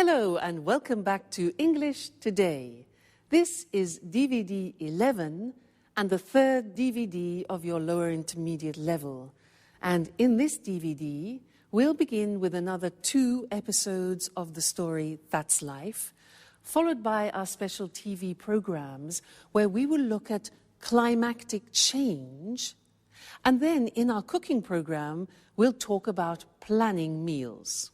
Hello and welcome back to English Today. This is DVD 11 and the third DVD of your lower intermediate level. And in this DVD, we'll begin with another 2 episodes of the story That's Life, followed by our special TV programs where we will look at climactic change. And then in our cooking program, we'll talk about planning meals.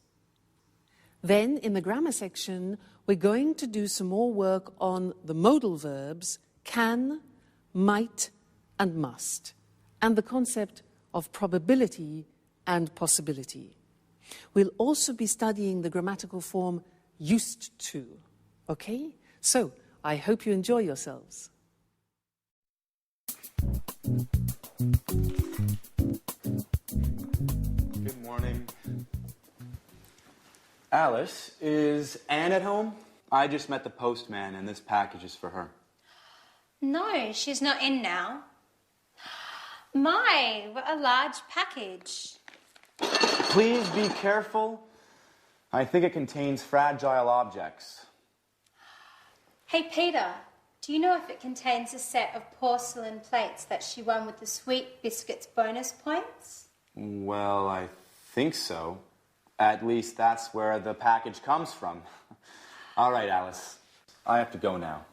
Then, in the grammar section, we're going to do some more work on the modal verbs can, might, and must, and the concept of probability and possibility. We'll also be studying the grammatical form used to. Okay? So, I hope you enjoy yourselves. Good morning. Alice, is Anne at home? I just met the postman and this package is for her. No, she's not in now. My, what a large package. Please be careful. I think it contains fragile objects. Hey, Peter, do you know if it contains a set of porcelain plates that she won with the Sweet Biscuits bonus points? Well, I think so. At least that's where the package comes from. All right, Alice. I have to go now.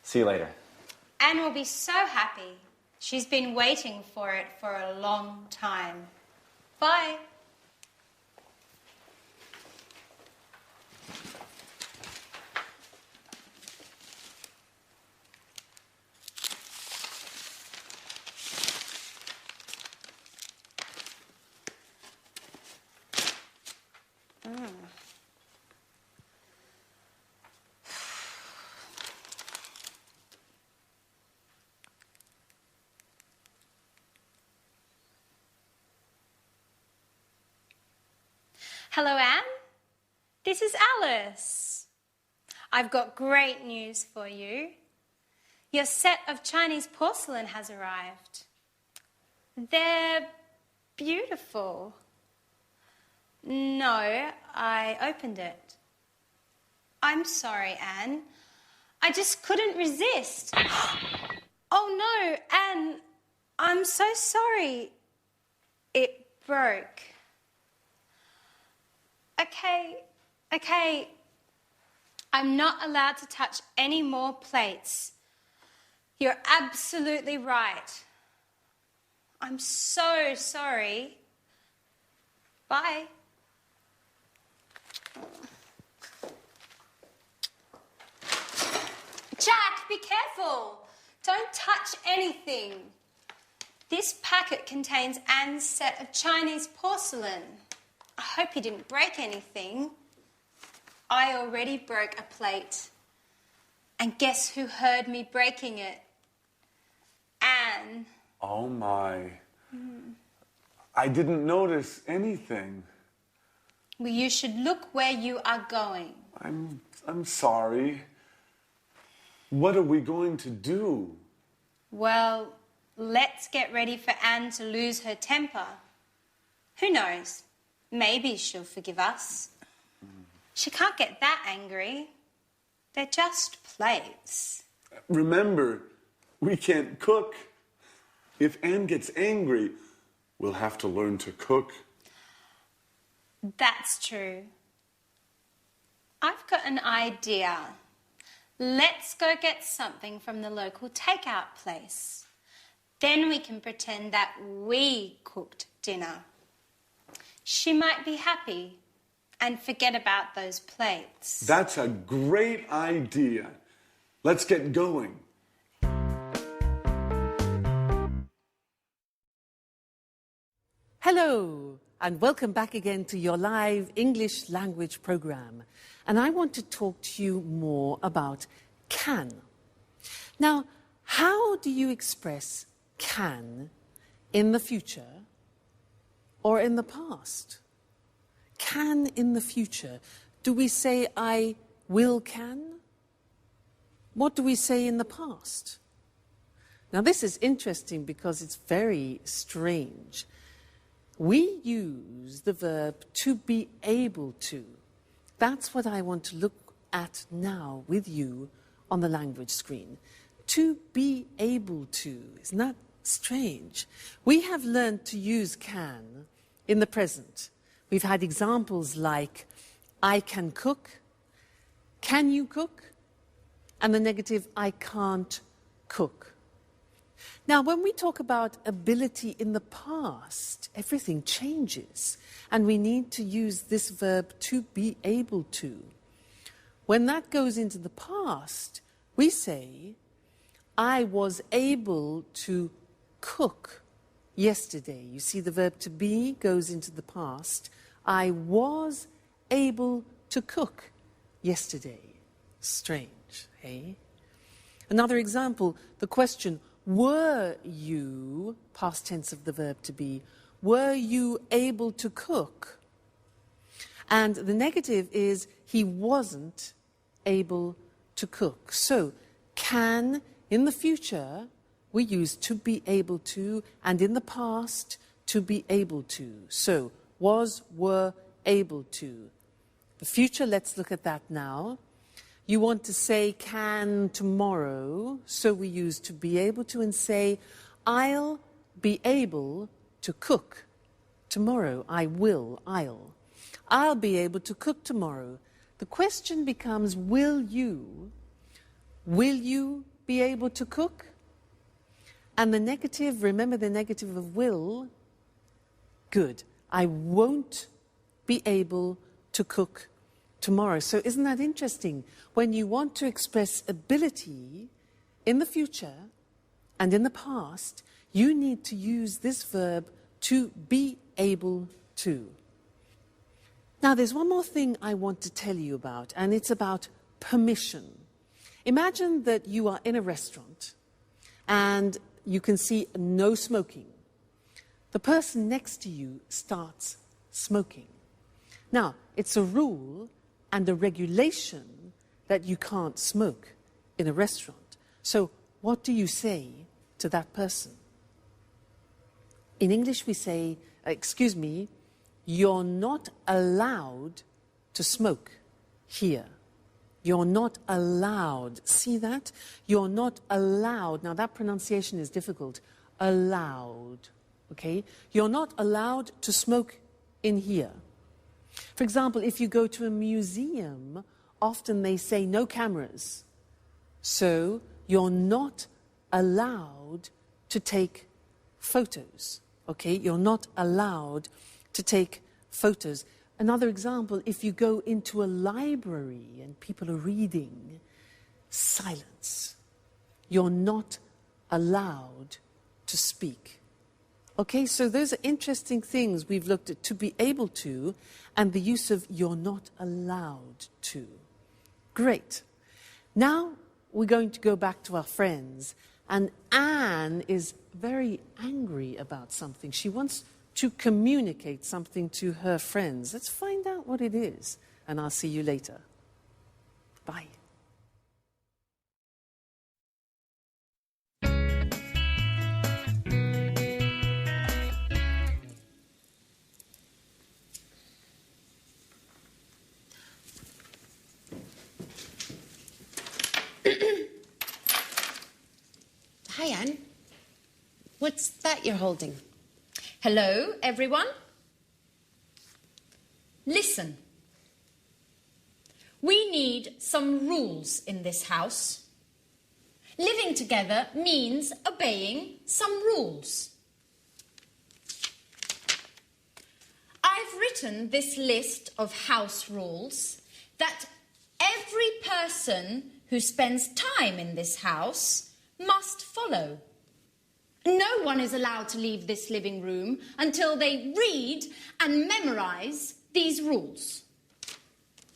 See you later. Anne will be so happy. She's been waiting for it for a long time. Bye. Hello, Anne. This is Alice. I've got great news for you. Your set of Chinese porcelain has arrived. They're beautiful. No, I opened it. I'm sorry, Anne. I just couldn't resist. Oh, no, Anne, I'm so sorry. It broke. Okay. I'm not allowed to touch any more plates. You're absolutely right. I'm so sorry. Bye. Jack, be careful. Don't touch anything. This packet contains Anne's set of Chinese porcelain. I hope you didn't break anything. I already broke a plate. And guess who heard me breaking it? Anne. Oh my. I didn't notice anything. Well, you should look where you are going. I'm sorry. What are we going to do? Well, let's get ready for Anne to lose her temper. Who knows? Maybe she'll forgive us. She can't get that angry. They're just plates. Remember, we can't cook. If Anne gets angry, we'll have to learn to cook. That's true. I've got an idea. Let's go get something from the local takeout place. Then we can pretend that we cooked dinner. She might be happy and forget about those plates. That's a great idea. Let's get going. Hello and welcome back again to your live English language program. And I want to talk to you more about can. Now, how do you express can in the future or in the past? Can in the future. Do we say I will can? What do we say in the past? Now this is interesting because it's very strange. We use the verb to be able to That's what I want to look at now with you on the language screen. To be able to. Isn't that strange? We have learned to use can in the present. We've had examples like, I can cook, can you cook? And the negative, I can't cook. Now, when we talk about ability in the past, everything changes, and we need to use this verb to be able to. When that goes into the past, we say, I was able to cook yesterday. You see, the verb to be goes into the past. I was able to cook yesterday. Strange, eh? Another example, the question, were you, past tense of the verb to be, were you able to cook? And the negative is, he wasn't able to cook. So, can, in the future, we use to be able to, and in the past, to be able to. So, was, were, able to. The future, let's look at that now. You want to say can tomorrow, so we use to be able to and say, I'll be able to cook tomorrow. I will, I'll be able to cook tomorrow. The question becomes, will you be able to cook? And the negative, remember the negative of will, good. I won't be able to cook tomorrow. So isn't that interesting? When you want to express ability in the future and in the past, you need to use this verb to be able to. Now, there's one more thing I want to tell you about, and it's about permission. Imagine that you are in a restaurant and you can see no smoking. The person next to you starts smoking. Now, it's a rule and a regulation that you can't smoke in a restaurant. So what do you say to that person? In English we say, excuse me, you're not allowed to smoke here. You're not allowed. See that? You're not allowed. Now that pronunciation is difficult. Allowed. Okay? You're not allowed to smoke in here. For example, if you go to a museum, often they say no cameras. So you're not allowed to take photos. Okay? You're not allowed to take photos. Another example, if you go into a library and people are reading, silence. You're not allowed to speak. Okay, so those are interesting things we've looked at, to be able to, and the use of you're not allowed to. Great. Now we're going to go back to our friends, and Anne is very angry about something. She wants to communicate something to her friends. Let's find out what it is, and I'll see you later. Bye. Hi, Anne. What's that you're holding? Hello, everyone. Listen. We need some rules in this house. Living together means obeying some rules. I've written this list of house rules that every person who spends time in this house must follow. No one is allowed to leave this living room until they read and memorize these rules.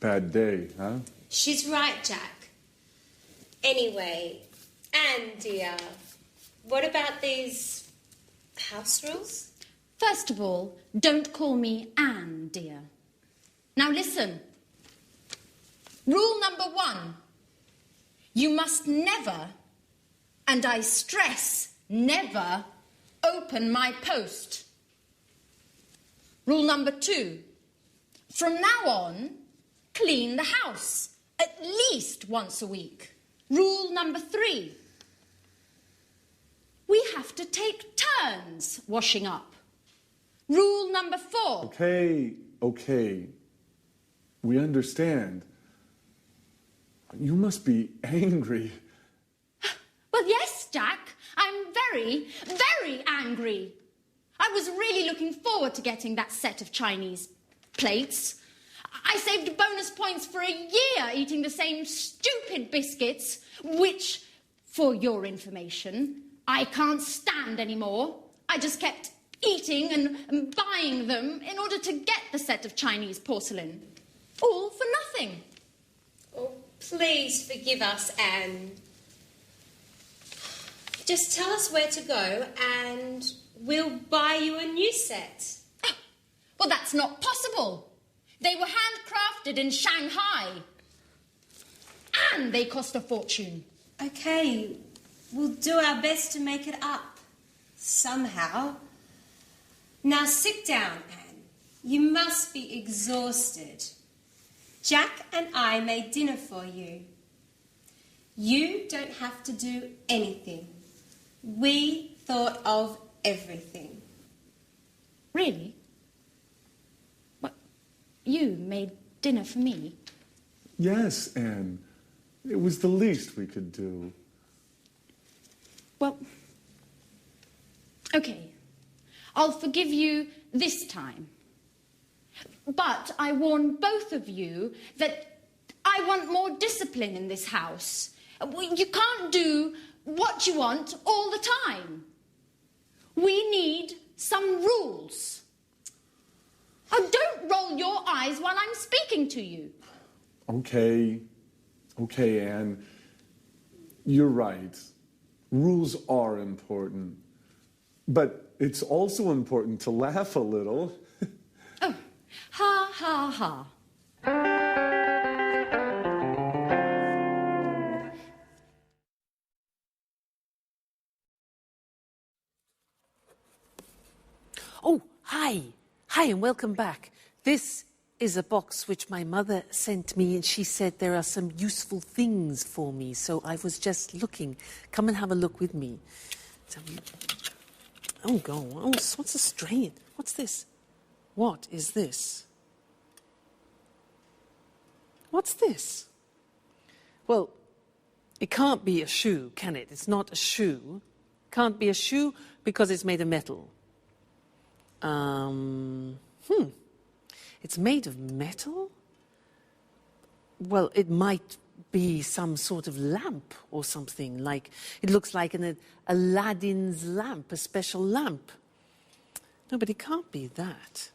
Bad day, huh? She's right, Jack. Anyway, Anne, dear, what about these house rules? First of all, don't call me Anne, dear. Now listen. Rule number 1. You must never, and I stress never, open my post. Rule number 2. From now on, clean the house at least once a week. Rule number 3. We have to take turns washing up. Rule number 4. Okay. We understand. You must be angry. Well, yes, Jack. I'm very, very angry. I was really looking forward to getting that set of Chinese plates. I saved bonus points for a year eating the same stupid biscuits, which, for your information, I can't stand anymore. I just kept eating and buying them in order to get the set of Chinese porcelain. All for nothing. Oh, please forgive us, Anne. Just tell us where to go and we'll buy you a new set. Oh, well, that's not possible. They were handcrafted in Shanghai. And they cost a fortune. Okay, we'll do our best to make it up. Somehow. Now sit down, Anne. You must be exhausted. Jack and I made dinner for you. You don't have to do anything. We thought of everything. Really? What? You made dinner for me? Yes, Anne. It was the least we could do. Well, okay. I'll forgive you this time. But I warn both of you that I want more discipline in this house. You can't do what you want all the time. We need some rules. Oh, don't roll your eyes while I'm speaking to you. Okay, Anne. You're right. Rules are important. But it's also important to laugh a little. Oh, ha, ha, ha. Oh, hi. Hi, and welcome back. This is a box which my mother sent me, and she said there are some useful things for me. So I was just looking. Come and have a look with me. Oh, go on. Oh, what's a strain? What's this? What is this? What's this? Well, it can't be a shoe, can it? It's not a shoe. Can't be a shoe because it's made of metal. It's made of metal? Well, it might be some sort of lamp or something. Like, it looks like an Aladdin's lamp, a special lamp. No, but it can't be that.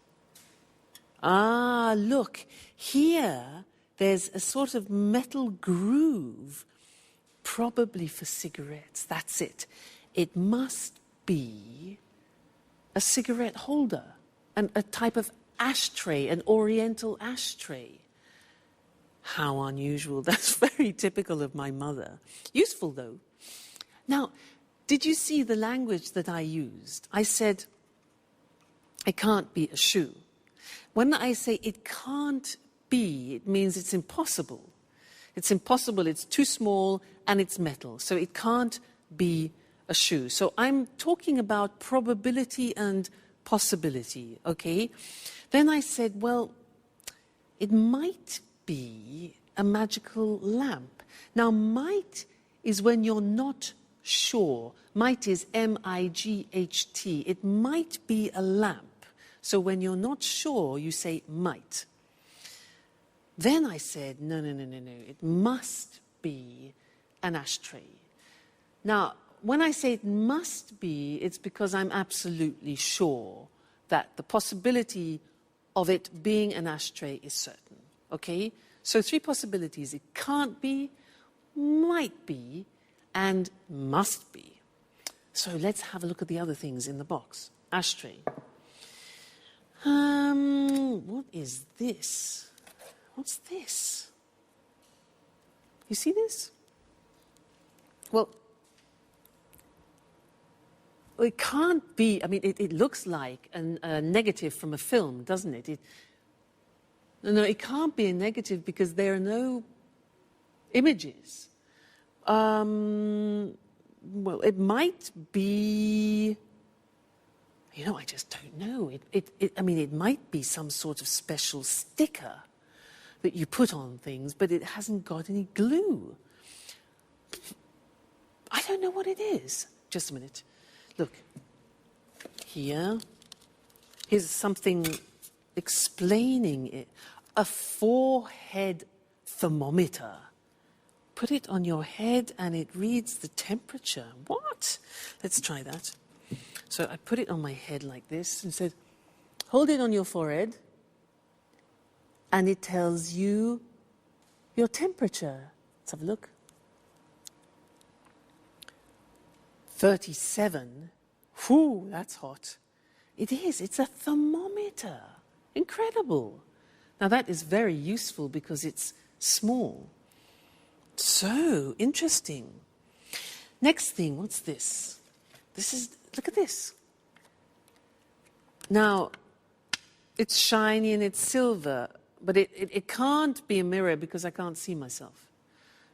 Ah, look, here there's a sort of metal groove, probably for cigarettes. That's it. It must be a cigarette holder, and a type of ashtray, an oriental ashtray. How unusual. That's very typical of my mother. Useful, though. Now, did you see the language that I used? I said, it can't be a shoe. When I say it can't be, it means it's impossible. It's impossible, it's too small, and it's metal. So it can't be a shoe. So I'm talking about probability and possibility, okay? Then I said, well, it might be a magical lamp. Now, might is when you're not sure. Might is M-I-G-H-T. It might be a lamp. So when you're not sure, you say might. Then I said, no. It must be an ashtray. Now, when I say it must be, it's because I'm absolutely sure that the possibility of it being an ashtray is certain, okay? So 3 possibilities. It can't be, might be, and must be. So let's have a look at the other things in the box. Ashtray. What is this? What's this? You see this? Well, it can't be, I mean, it looks like a negative from a film, doesn't it? No, it can't be a negative because there are no images. Well, it might be... I just don't know. I mean, it might be some sort of special sticker that you put on things, but it hasn't got any glue. I don't know what it is. Just a minute. Look. Here. Here's something explaining it. A forehead thermometer. Put it on your head and it reads the temperature. What? Let's try that. So I put it on my head like this and said, hold it on your forehead, and it tells you your temperature. Let's have a look. 37. Whew, that's hot. It is. It's a thermometer. Incredible. Now that is very useful because it's small. So interesting. Next thing, what's this? Look at this. Now, it's shiny and it's silver, but it can't be a mirror because I can't see myself.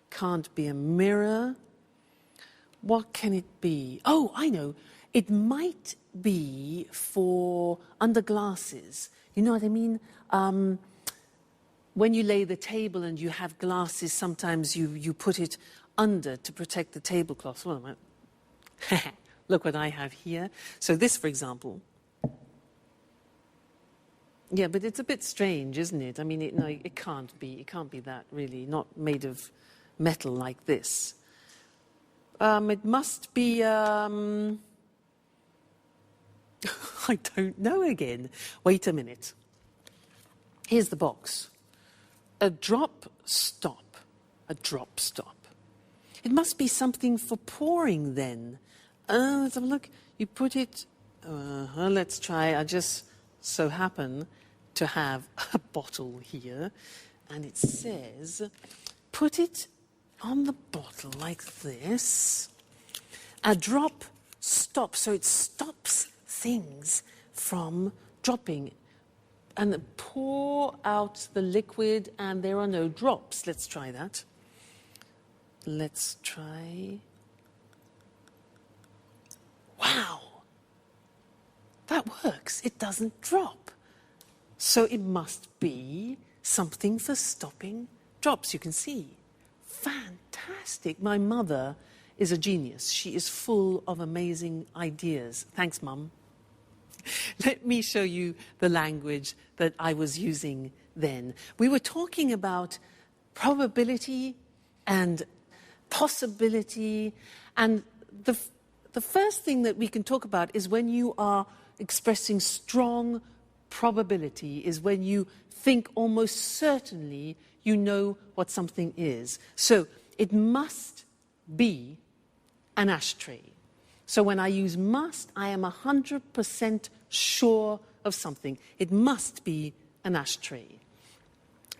Can't be a mirror. What can it be? Oh, I know. It might be for under glasses. You know what I mean? When you lay the table and you have glasses, sometimes you put it under to protect the tablecloth. Well, look what I have here. So this, for example. Yeah, but it's a bit strange, isn't it? I mean, it can't be. It can't be that, really. Not made of metal like this. It must be... I don't know again. Wait a minute. Here's the box. A drop stop. A drop stop. It must be something for pouring then. Let's have a look. You put it... let's try. I just so happen to have a bottle here. And it says, put it on the bottle like this. A drop stop. So it stops things from dropping. And pour out the liquid and there are no drops. Let's try that. Let's try... Wow! That works. It doesn't drop. So it must be something for stopping drops. You can see. Fantastic. My mother is a genius. She is full of amazing ideas. Thanks, Mum. Let me show you the language that I was using then. We were talking about probability and possibility, and the first thing that we can talk about is when you are expressing strong probability, is when you think almost certainly you know what something is. So it must be an ashtray. So when I use must, I am 100% sure of something. It must be an ashtray.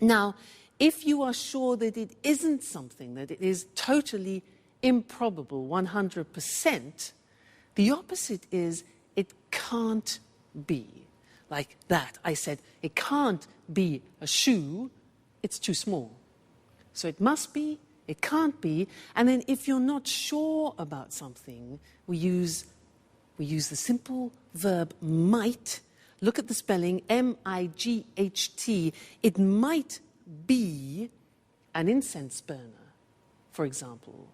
Now, if you are sure that it isn't something, that it is totally improbable, 100%, the opposite is it can't be. Like that. I said, it can't be a shoe, it's too small. So it must be, it can't be, and then if you're not sure about something, we use the simple verb might. Look at the spelling, M-I-G-H-T. It might be an incense burner, for example.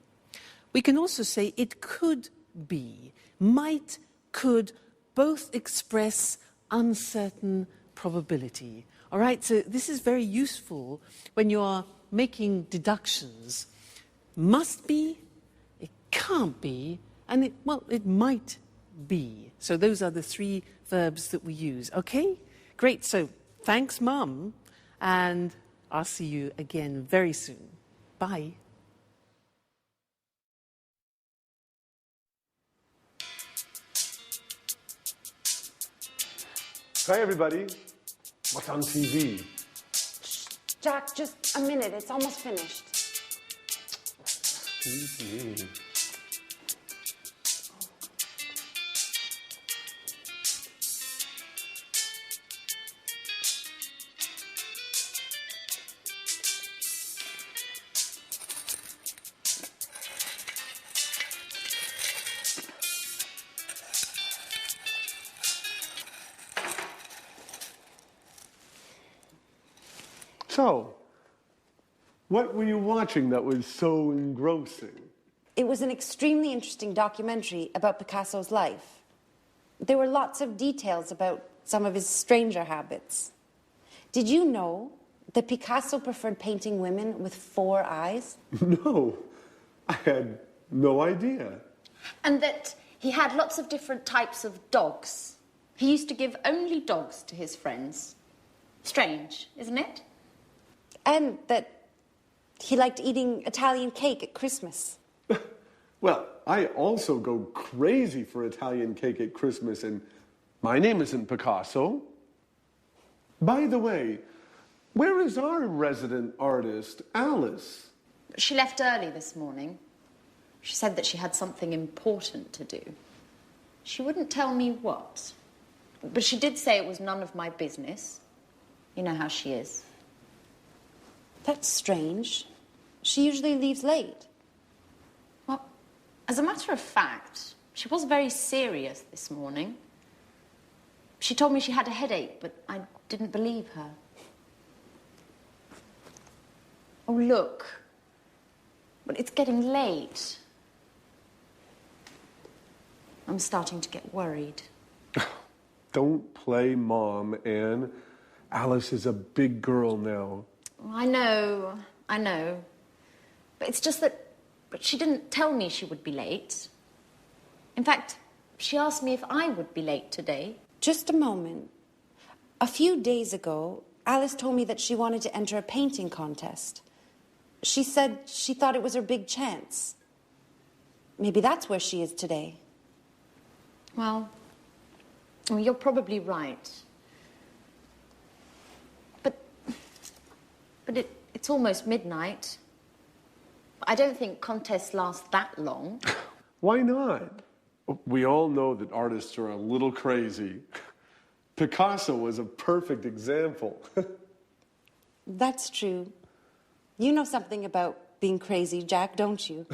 We can also say it could be. Might, could, both express uncertain probability. All right, so this is very useful when you are making deductions. Must be, it can't be, and it might be. So those are the three verbs that we use. Okay, great. So thanks, Mum, and I'll see you again very soon. Bye. Hi, everybody. What's on TV? Jack, just a minute. It's almost finished. TV. So, what were you watching that was so engrossing? It was an extremely interesting documentary about Picasso's life. There were lots of details about some of his stranger habits. Did you know that Picasso preferred painting women with 4 eyes? No, I had no idea. And that he had lots of different types of dogs. He used to give only dogs to his friends. Strange, isn't it? And that he liked eating Italian cake at Christmas. Well, I also go crazy for Italian cake at Christmas, and my name isn't Picasso. By the way, where is our resident artist, Alice? She left early this morning. She said that she had something important to do. She wouldn't tell me what, but she did say it was none of my business. You know how she is. That's strange. She usually leaves late. Well, as a matter of fact, she was very serious this morning. She told me she had a headache, but I didn't believe her. Oh, look. But it's getting late. I'm starting to get worried. Don't play mom, Anne. Alice is a big girl now. I know. But it's just that she didn't tell me she would be late. In fact, she asked me if I would be late today. Just a moment. A few days ago, Alice told me that she wanted to enter a painting contest. She said she thought it was her big chance. Maybe that's where she is today. Well, you're probably right. But it's almost midnight. I don't think contests last that long. Why not? We all know that artists are a little crazy. Picasso was a perfect example. That's true. You know something about being crazy, Jack, don't you?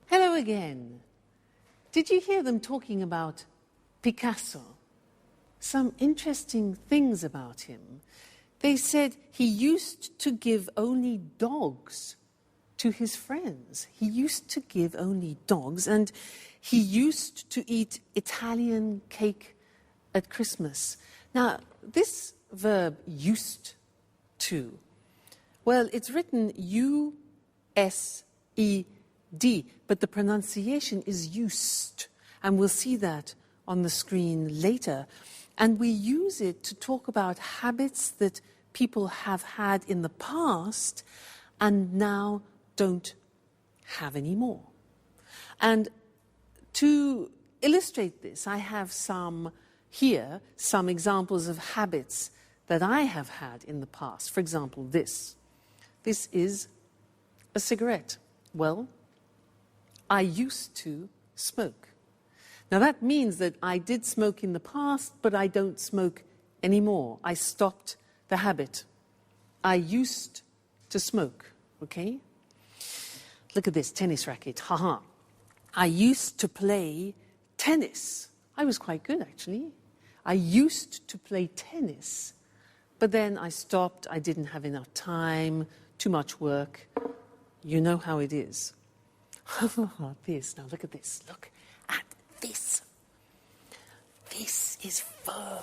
Hello again. Did you hear them talking about Picasso? Some interesting things about him. They said he used to give only dogs to his friends. He used to give only dogs, and he used to eat Italian cake at Christmas. Now, this verb, used to, well, it's written U-S-E-D, but the pronunciation is used, and we'll see that on the screen later. And we use it to talk about habits that people have had in the past and now don't have anymore. And to illustrate this, I have some examples of habits that I have had in the past. For example, this. This is a cigarette. Well, I used to smoke. Now that means that I did smoke in the past, but I don't smoke anymore. I stopped the habit. I used to smoke, okay? Look at this tennis racket, haha. I used to play tennis. I was quite good, actually. I used to play tennis, but then I stopped. I didn't have enough time, too much work. You know how it is. This, now look at this. Look at this. This is fur.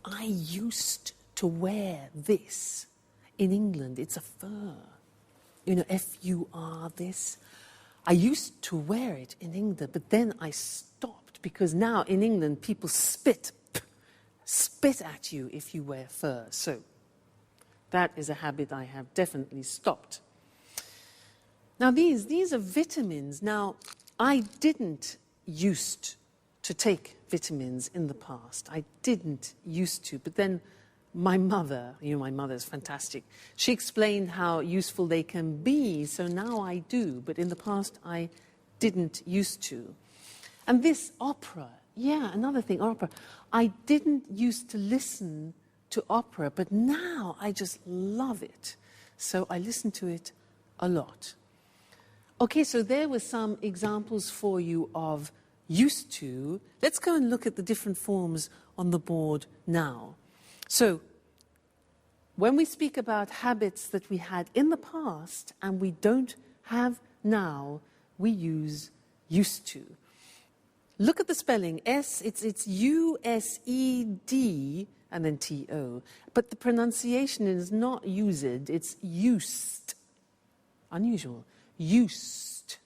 I used to wear this. In England, it's a fur. You know, F-U-R, this. I used to wear it in England, but then I stopped because now in England people spit at you if you wear fur. So that is a habit I have definitely stopped. Now these are vitamins. Now I didn't used to take vitamins in the past. I didn't used to, but then my mother, my mother is fantastic. She explained how useful they can be, so now I do, but in the past I didn't used to. And this opera, another thing, opera. I didn't used to listen to opera, but now I just love it. So I listen to it a lot. Okay, so there were some examples for you of used to, let's go and look at the different forms on the board now. So, when we speak about habits that we had in the past and we don't have now, we use used to. Look at the spelling. It's U-S-E-D and then T-O. But the pronunciation is not used, it's used. Unusual. Used.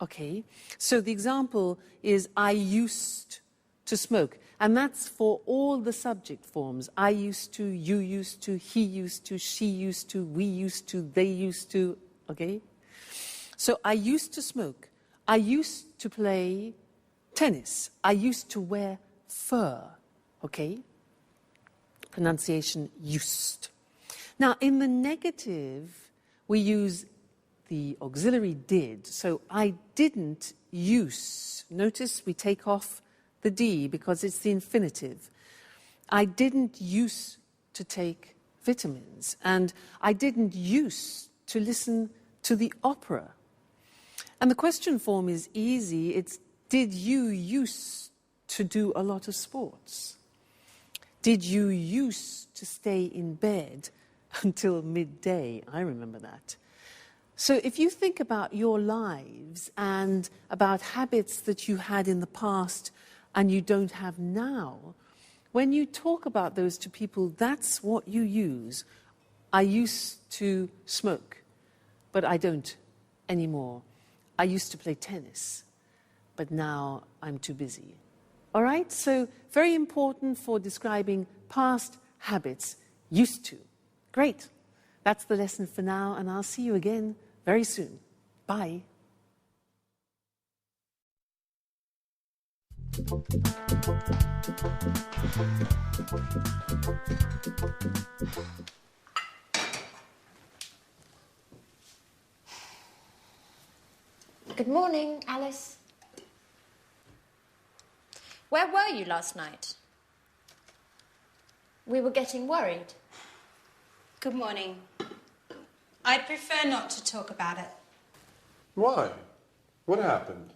Okay? So the example is, I used to smoke. And that's for all the subject forms. I used to, you used to, he used to, she used to, we used to, they used to. Okay? So I used to smoke. I used to play tennis. I used to wear fur. Okay? Pronunciation used. Now, in the negative, we use the auxiliary did. So I didn't use. Notice we take off the D because it's the infinitive. I didn't use to take vitamins, and I didn't use to listen to the opera. And the question form is easy. It's, did you use to do a lot of sports? Did you use to stay in bed until midday? I remember that. So if you think about your lives and about habits that you had in the past and you don't have now, when you talk about those to people, that's what you use. I used to smoke, but I don't anymore. I used to play tennis, but now I'm too busy. All right? So very important for describing past habits, used to. Great. That's the lesson for now, and I'll see you again very soon. Bye. Good morning, Alice. Where were you last night? We were getting worried. Good morning. I'd prefer not to talk about it. Why? What happened?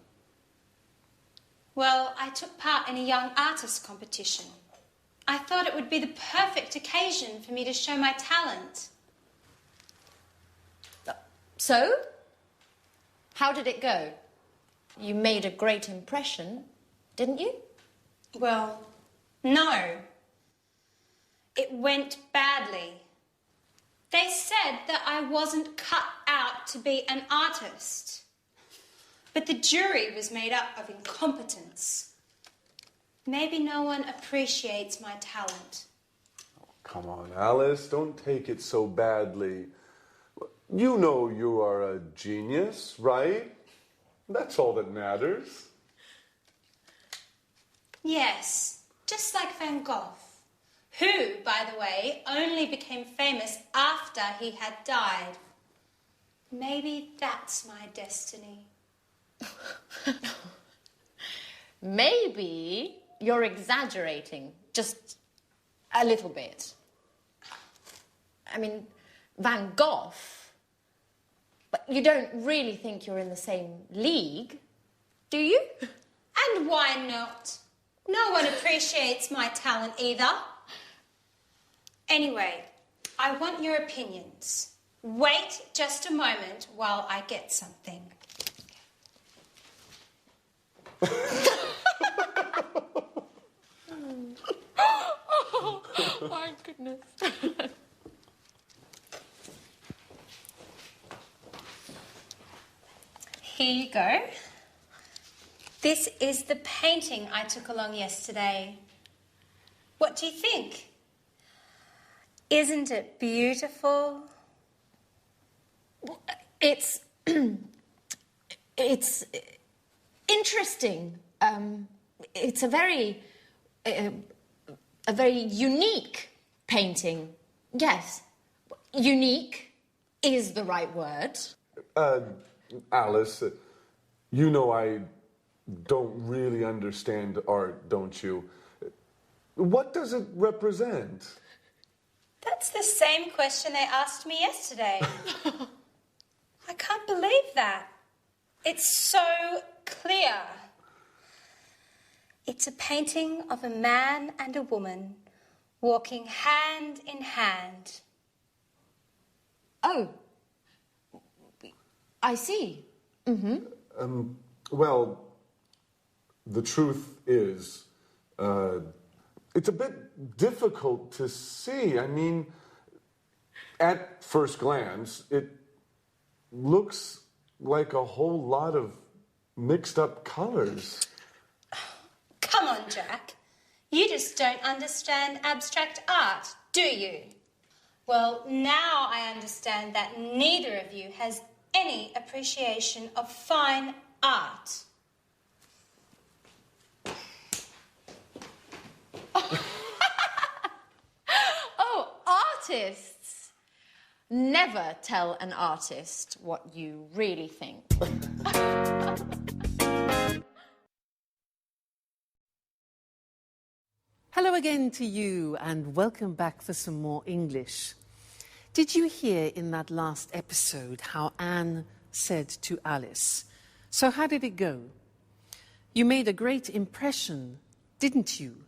Well, I took part in a young artist competition. I thought it would be the perfect occasion for me to show my talent. So? How did it go? You made a great impression, didn't you? Well, no. It went badly. They said that I wasn't cut out to be an artist. But the jury was made up of incompetents. Maybe no one appreciates my talent. Oh, come on, Alice, don't take it so badly. You know you are a genius, right? That's all that matters. Yes, just like Van Gogh, who, by the way, only became famous after he had died. Maybe that's my destiny. Maybe you're exaggerating, just a little bit. I mean, Van Gogh, but you don't really think you're in the same league, do you? And why not? No one appreciates my talent either. Anyway, I want your opinions. Wait just a moment while I get something. Oh, my goodness. Here you go. This is the painting I took along yesterday. What do you think? Isn't it beautiful? It's interesting. It's a very unique painting. Yes, unique is the right word. Alice, you know I don't really understand art, don't you? What does it represent? That's the same question they asked me yesterday. I can't believe that. It's so clear. It's a painting of a man and a woman walking hand in hand. Oh, I see. Well, the truth is, it's a bit difficult to see. I mean, at first glance, it looks like a whole lot of mixed up colors. Come on, Jack. You just don't understand abstract art, do you? Well, now I understand that neither of you has any appreciation of fine art. Oh, artists! Never tell an artist what you really think. Hello again to you and welcome back for some more English. Did you hear in that last episode how Anne said to Alice, "So how did it go? You made a great impression, didn't you?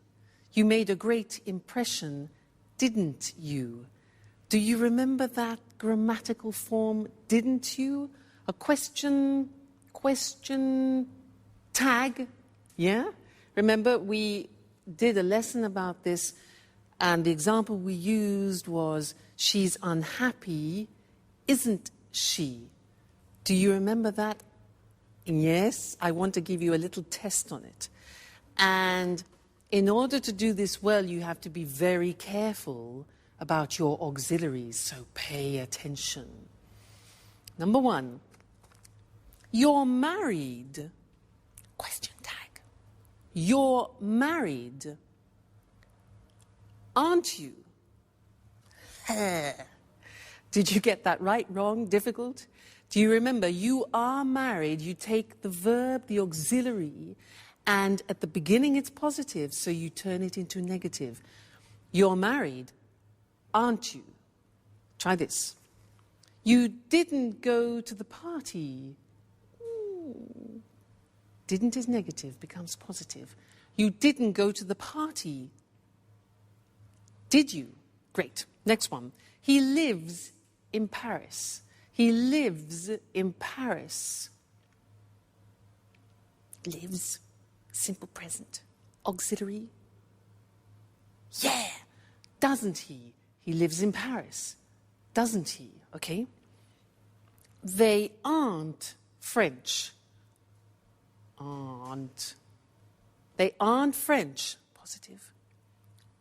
You made a great impression, didn't you?" Do you remember that grammatical form, didn't you? A question tag, yeah? Remember, we did a lesson about this, and the example we used was, she's unhappy, isn't she? Do you remember that? Yes, I want to give you a little test on it. And in order to do this well, you have to be very careful about your auxiliaries, so pay attention. Number one, you're married. Question tag. You're married, aren't you? Did you get that right, wrong, difficult? Do you remember, you are married, you take the verb, the auxiliary, and at the beginning it's positive, so you turn it into negative. You're married, aren't you? Try this. You didn't go to the party. Didn't is negative, becomes positive. You didn't go to the party. Did you? Great. Next one. He lives in Paris. He lives in Paris. Lives, simple present. Auxiliary. Yeah. Doesn't he? He lives in Paris. Doesn't he? Okay. They aren't French. Aren't. They aren't French. Positive.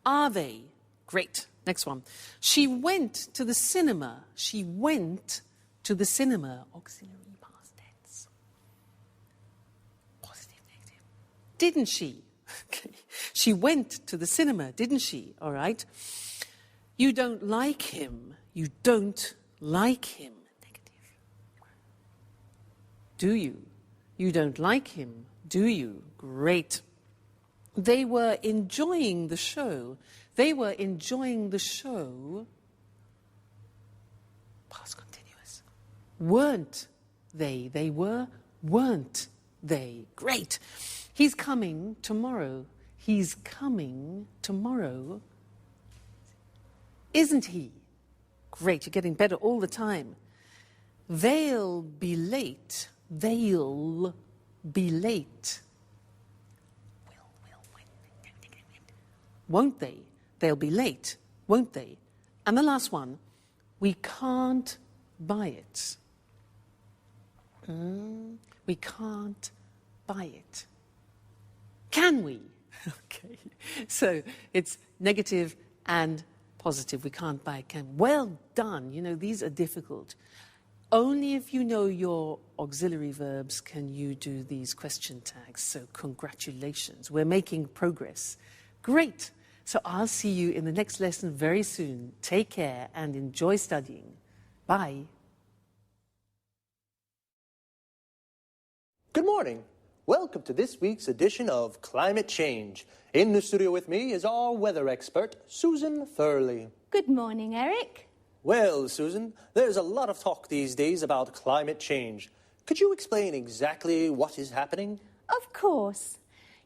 Are they? Great. Next one. She went to the cinema. She went to the cinema. Auxiliary past tense. Positive, negative. Didn't she? Okay. She went to the cinema, didn't she? All right. You don't like him. You don't like him. Negative. Do you? You don't like him, do you? Great. They were enjoying the show. They were enjoying the show. Past continuous. Weren't they? They were, weren't they? Great. He's coming tomorrow. He's coming tomorrow. Isn't he? Great, you're getting better all the time. They'll be late. They'll be late. Won't they? They'll be late, won't they? And the last one, we can't buy it. We can't buy it. Can we? Okay, so it's negative and positive. We can't buy it. Can. Well done. You know, these are difficult. Only if you know your auxiliary verbs can you do these question tags. So congratulations. We're making progress. Great. So I'll see you in the next lesson very soon. Take care and enjoy studying. Bye. Good morning. Welcome to this week's edition of Climate Change. In the studio with me is our weather expert, Susan Thurley. Good morning, Eric. Well, Susan, there's a lot of talk these days about climate change. Could you explain exactly what is happening? Of course.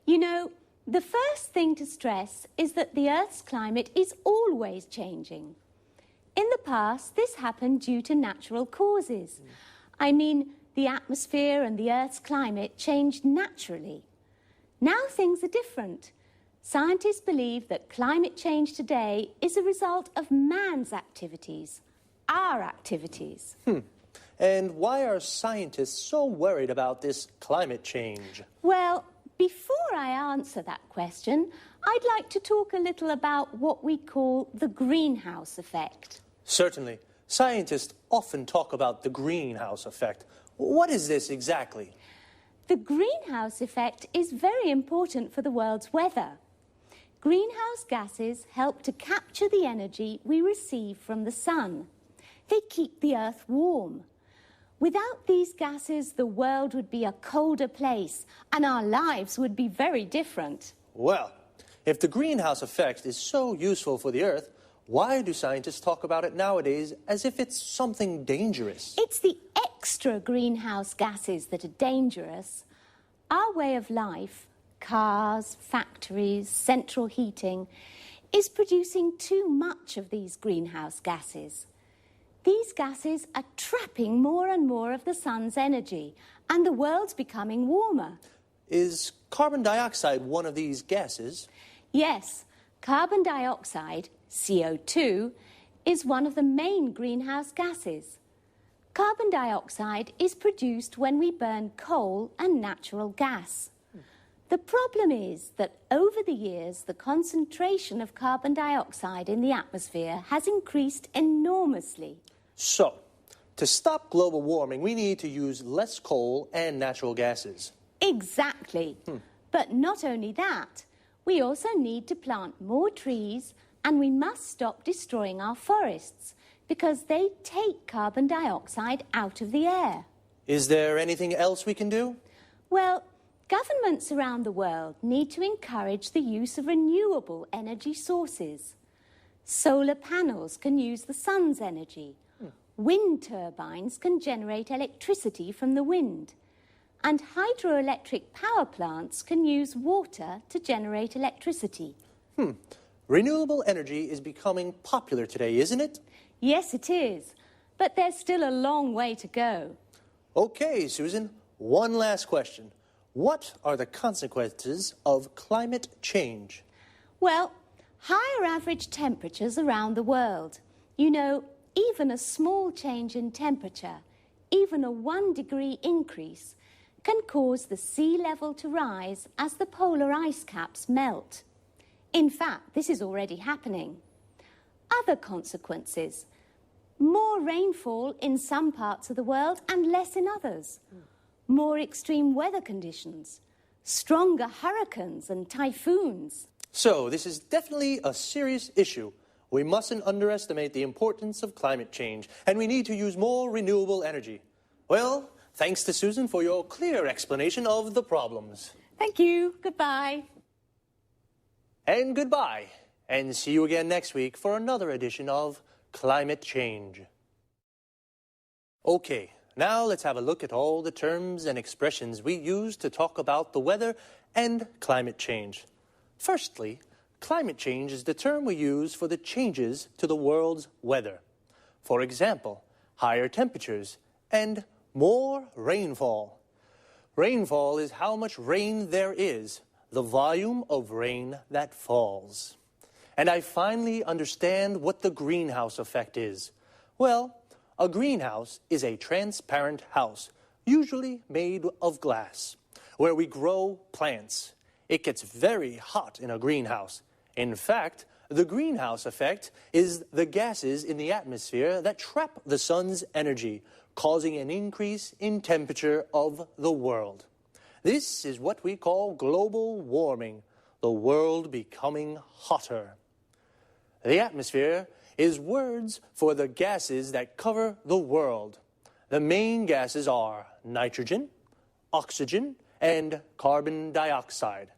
You know, The first thing to stress is that the Earth's climate is always changing. In the past, this happened due to natural causes. I mean, the atmosphere and the Earth's climate changed naturally. Now things are different. Scientists believe that climate change today is a result of man's activities, our activities. And why are scientists so worried about this climate change? Well, before I answer that question, I'd like to talk a little about what we call the greenhouse effect. Certainly. Scientists often talk about the greenhouse effect. What is this exactly? The greenhouse effect is very important for the world's weather. Greenhouse gases help to capture the energy we receive from the sun. They keep the Earth warm. Without these gases, the world would be a colder place, and our lives would be very different. Well, if the greenhouse effect is so useful for the Earth, why do scientists talk about it nowadays as if it's something dangerous? It's the extra greenhouse gases that are dangerous. Our way of life, cars, factories, central heating, is producing too much of these greenhouse gases. These gases are trapping more and more of the sun's energy, and the world's becoming warmer. Is carbon dioxide one of these gases? Yes, carbon dioxide, CO2, is one of the main greenhouse gases. Carbon dioxide is produced when we burn coal and natural gas. The problem is that over the years, the concentration of carbon dioxide in the atmosphere has increased enormously. So, to stop global warming, we need to use less coal and natural gases. Exactly. But not only that, we also need to plant more trees, and we must stop destroying our forests because they take carbon dioxide out of the air. Is there anything else we can do? Well, governments around the world need to encourage the use of renewable energy sources. Solar panels can use the sun's energy. Wind turbines can generate electricity from the wind. And hydroelectric power plants can use water to generate electricity. Renewable energy is becoming popular today, isn't it? Yes, it is. But there's still a long way to go. Okay, Susan, one last question. What are the consequences of climate change? Well, higher average temperatures around the world. You know, even a small change in temperature, even a 1-degree increase, can cause the sea level to rise as the polar ice caps melt. In fact, this is already happening. Other consequences: more rainfall in some parts of the world and less in others. More extreme weather conditions, stronger hurricanes and typhoons. So, this is definitely a serious issue. We mustn't underestimate the importance of climate change, and we need to use more renewable energy. Well, thanks to Susan for your clear explanation of the problems. Thank you. Goodbye. And goodbye. And see you again next week for another edition of Climate Change. Okay, now let's have a look at all the terms and expressions we use to talk about the weather and climate change. Firstly, climate change is the term we use for the changes to the world's weather. For example, higher temperatures and more rainfall. Rainfall is how much rain there is, the volume of rain that falls. And I finally understand what the greenhouse effect is. Well, a greenhouse is a transparent house, usually made of glass, where we grow plants. It gets very hot in a greenhouse. In fact, the greenhouse effect is the gases in the atmosphere that trap the sun's energy, causing an increase in temperature of the world. This is what we call global warming, the world becoming hotter. The atmosphere is words for the gases that cover the world. The main gases are nitrogen, oxygen, and carbon dioxide.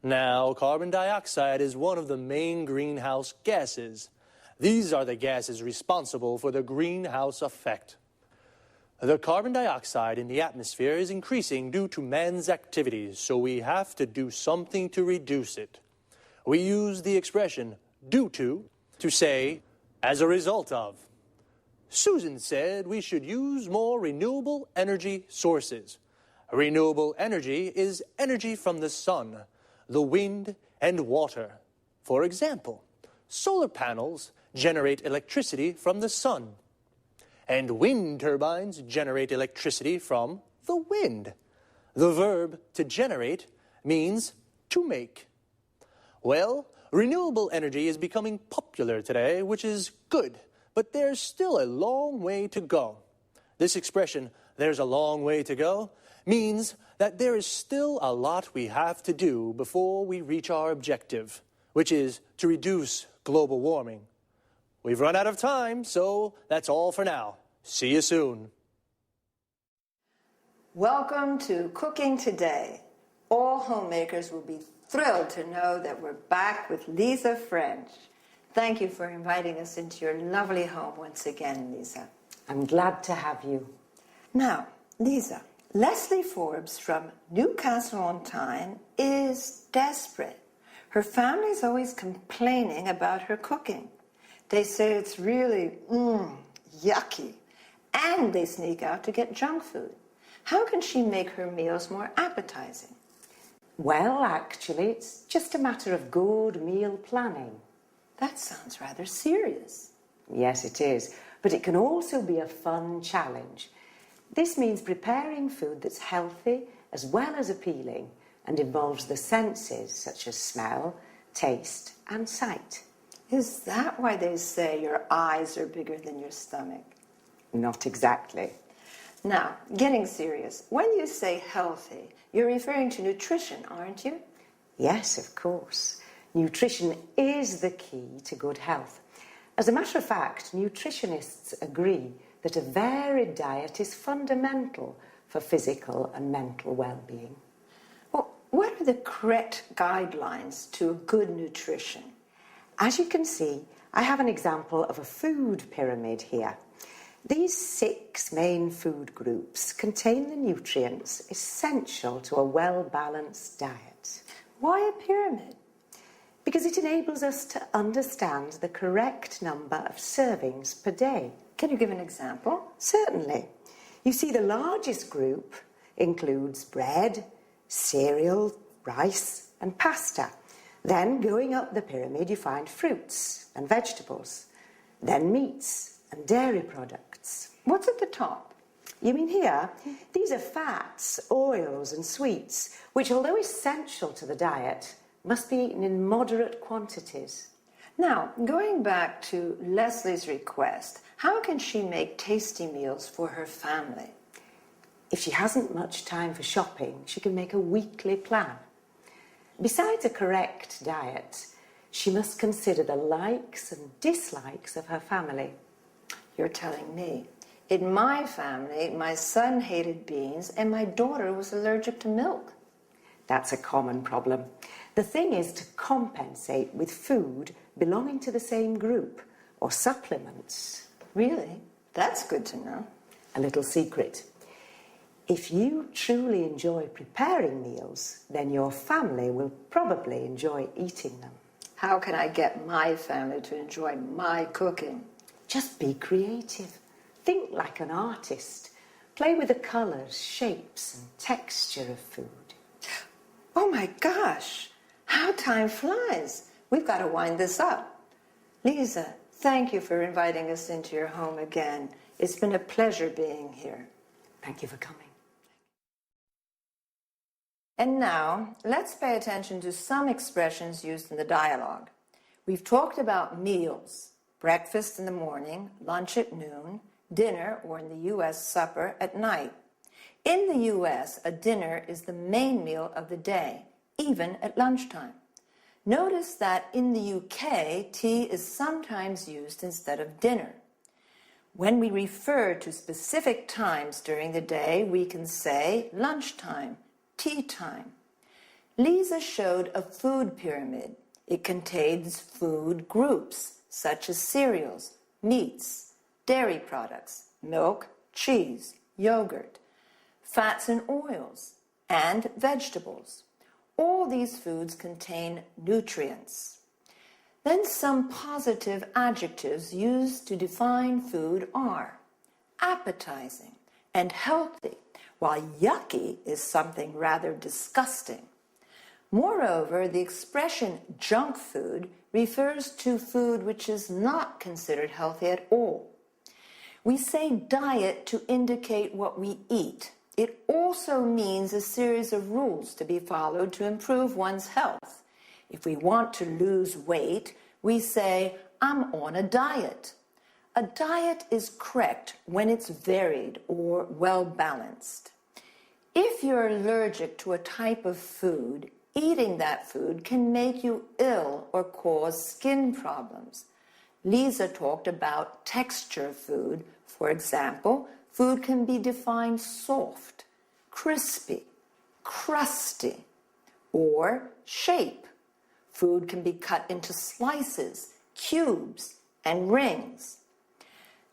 Now, carbon dioxide is one of the main greenhouse gases. These are the gases responsible for the greenhouse effect. The carbon dioxide in the atmosphere is increasing due to man's activities, so we have to do something to reduce it. We use the expression due to say as a result of. Susan said we should use more renewable energy sources. Renewable energy is energy from the sun, the wind, and water. For example, solar panels generate electricity from the sun, and wind turbines generate electricity from the wind. The verb to generate means to make. Well, renewable energy is becoming popular today, which is good, but there's still a long way to go. This expression, there's a long way to go, means that there is still a lot we have to do before we reach our objective, which is to reduce global warming. We've run out of time, so that's all for now. See you soon. Welcome to Cooking Today. All homemakers will be thrilled to know that we're back with Lisa French. Thank you for inviting us into your lovely home once again, Lisa. I'm glad to have you. Now, Lisa, Leslie Forbes from Newcastle-on-Tyne is desperate. Her family's always complaining about her cooking. They say it's really, yucky. And they sneak out to get junk food. How can she make her meals more appetizing? Well, actually, it's just a matter of good meal planning. That sounds rather serious. Yes, it is. But it can also be a fun challenge. This means preparing food that's healthy as well as appealing and involves the senses such as smell, taste, and sight. Is that why they say your eyes are bigger than your stomach? Not exactly. Now, getting serious, when you say healthy, you're referring to nutrition, aren't you? Yes, of course. Nutrition is the key to good health. As a matter of fact, nutritionists agree that a varied diet is fundamental for physical and mental well-being. Well, what are the correct guidelines to a good nutrition? As you can see, I have an example of a food pyramid here. These 6 main food groups contain the nutrients essential to a well-balanced diet. Why a pyramid? Because it enables us to understand the correct number of servings per day. Can you give an example? Certainly. You see, the largest group includes bread, cereal, rice, and pasta. Then, going up the pyramid, you find fruits and vegetables. Then meats and dairy products. What's at the top? You mean here? These are fats, oils, and sweets, which, although essential to the diet, must be eaten in moderate quantities. Now, going back to Leslie's request, how can she make tasty meals for her family? If she hasn't much time for shopping, she can make a weekly plan. Besides a correct diet, she must consider the likes and dislikes of her family. You're telling me. In my family, my son hated beans and my daughter was allergic to milk. That's a common problem. The thing is to compensate with food belonging to the same group or supplements. Really? That's good to know. A little secret. If you truly enjoy preparing meals, then your family will probably enjoy eating them. How can I get my family to enjoy my cooking? Just be creative. Think like an artist. Play with the colours, shapes, and texture of food. Oh my gosh! How time flies. We've got to wind this up. Lisa, thank you for inviting us into your home again. It's been a pleasure being here. Thank you for coming. And now, let's pay attention to some expressions used in the dialogue. We've talked about meals, breakfast in the morning, lunch at noon, dinner, or in the U.S., supper at night. In the U.S., a dinner is the main meal of the day, even at lunchtime. Notice that in the U.K., tea is sometimes used instead of dinner. When we refer to specific times during the day, we can say lunchtime, tea time. Lisa showed a food pyramid. It contains food groups, such as cereals, meats, dairy products, milk, cheese, yogurt, fats and oils, and vegetables. All these foods contain nutrients. Then some positive adjectives used to define food are appetizing and healthy, while yucky is something rather disgusting. Moreover, the expression junk food refers to food which is not considered healthy at all. We say diet to indicate what we eat. It also means a series of rules to be followed to improve one's health. If we want to lose weight, we say, I'm on a diet. A diet is correct when it's varied or well-balanced. If you're allergic to a type of food, eating that food can make you ill or cause skin problems. Lisa talked about texture food. For example, food can be defined soft, crispy, crusty, or shape. Food can be cut into slices, cubes, and rings.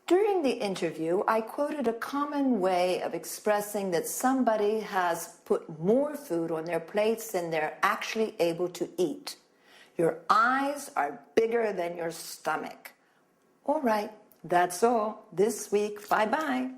During the interview, I quoted a common way of expressing that somebody has put more food on their plates than they're actually able to eat. Your eyes are bigger than your stomach. All right, that's all this week. Bye-bye.